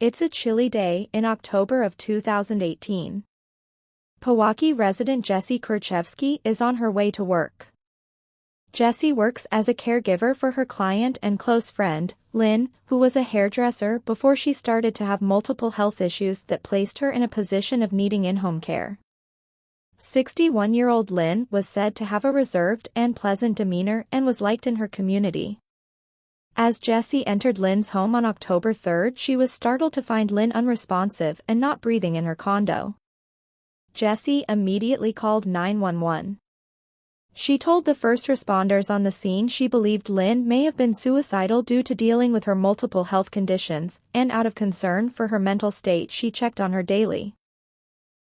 It's a chilly day in October of 2018. Pewaukee resident Jessy Kurczewski is on her way to work. Jessy works as a caregiver for her client and close friend, Lynn, who was a hairdresser before she started to have multiple health issues that placed her in a position of needing in-home care. 61-year-old Lynn was said to have a reserved and pleasant demeanor and was liked in her community. As Jessy entered Lynn's home on October 3, she was startled to find Lynn unresponsive and not breathing in her condo. Jessy immediately called 911. She told the first responders on the scene she believed Lynn may have been suicidal due to dealing with her multiple health conditions, and out of concern for her mental state she checked on her daily.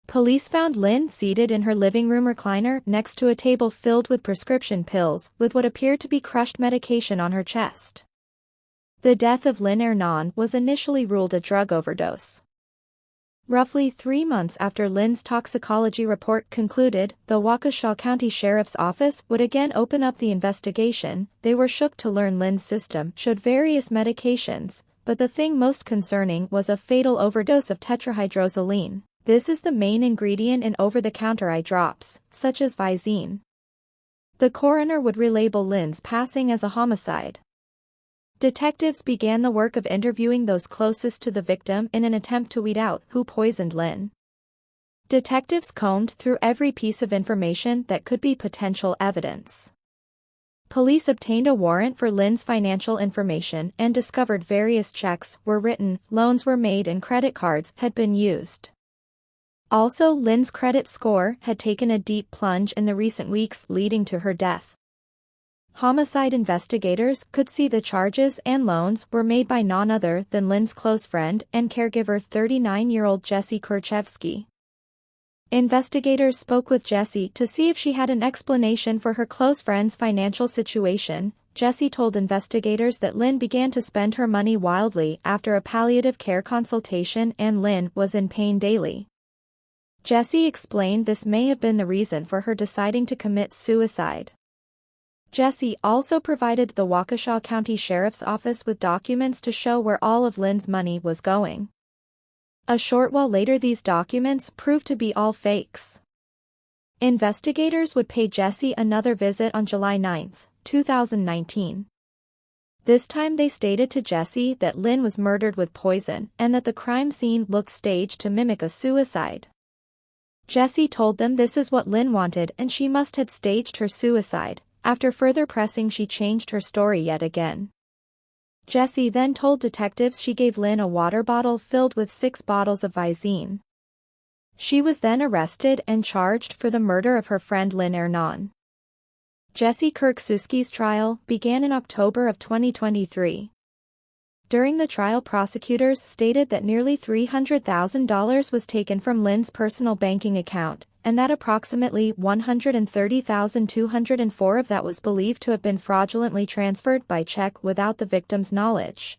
Police found Lynn seated in her living room recliner next to a table filled with prescription pills, with what appeared to be crushed medication on her chest. The death of Lynn Ernon was initially ruled a drug overdose. Roughly 3 months after Lynn's toxicology report concluded, the Waukesha County Sheriff's Office would again open up the investigation. They were shook to learn Lynn's system showed various medications, but the thing most concerning was a fatal overdose of tetrahydrozoline. This is the main ingredient in over-the-counter eye drops, such as Visine. The coroner would relabel Lynn's passing as a homicide. Detectives began the work of interviewing those closest to the victim in an attempt to weed out who poisoned Lynn. Detectives combed through every piece of information that could be potential evidence. Police obtained a warrant for Lynn's financial information and discovered various checks were written, loans were made and credit cards had been used. Also, Lynn's credit score had taken a deep plunge in the recent weeks leading to her death. Homicide investigators could see the charges and loans were made by none other than Lynn's close friend and caregiver 39-year-old Jessy Kurczewski. Investigators spoke with Jessy to see if she had an explanation for her close friend's financial situation. Jessy told investigators that Lynn began to spend her money wildly after a palliative care consultation and Lynn was in pain daily. Jessy explained this may have been the reason for her deciding to commit suicide. Jessy also provided the Waukesha County Sheriff's Office with documents to show where all of Lynn's money was going. A short while later these documents proved to be all fakes. Investigators would pay Jessy another visit on July 9, 2019. This time they stated to Jessy that Lynn was murdered with poison and that the crime scene looked staged to mimic a suicide. Jessy told them this is what Lynn wanted and she must have staged her suicide. After further pressing she changed her story yet again. Jessy then told detectives she gave Lynn a water bottle filled with 6 bottles of Visine. She was then arrested and charged for the murder of her friend Lynn Ernon. Jessy Kurczewski's trial began in October of 2023. During the trial, prosecutors stated that nearly $300,000 was taken from Lynn's personal banking account, and that approximately $130,204 of that was believed to have been fraudulently transferred by check without the victim's knowledge.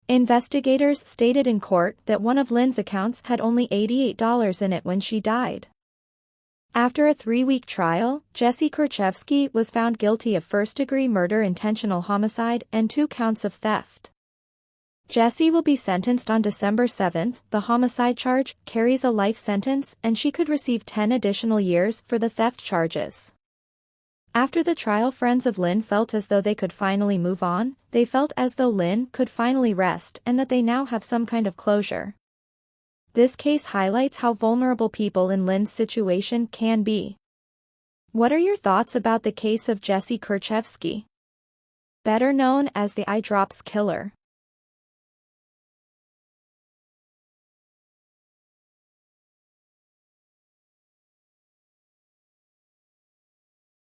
Investigators stated in court that one of Lynn's accounts had only $88 in it when she died. After a 3-week trial, Jessy Kurczewski was found guilty of first-degree murder, intentional homicide, and 2 counts of theft. Jessy will be sentenced on December 7. The homicide charge carries a life sentence and she could receive 10 additional years for the theft charges. After the trial, friends of Lynn felt as though they could finally move on. They felt as though Lynn could finally rest and that they now have some kind of closure. This case highlights how vulnerable people in Lynn's situation can be. What are your thoughts about the case of Jessy Kurczewski, better known as the eye drops killer?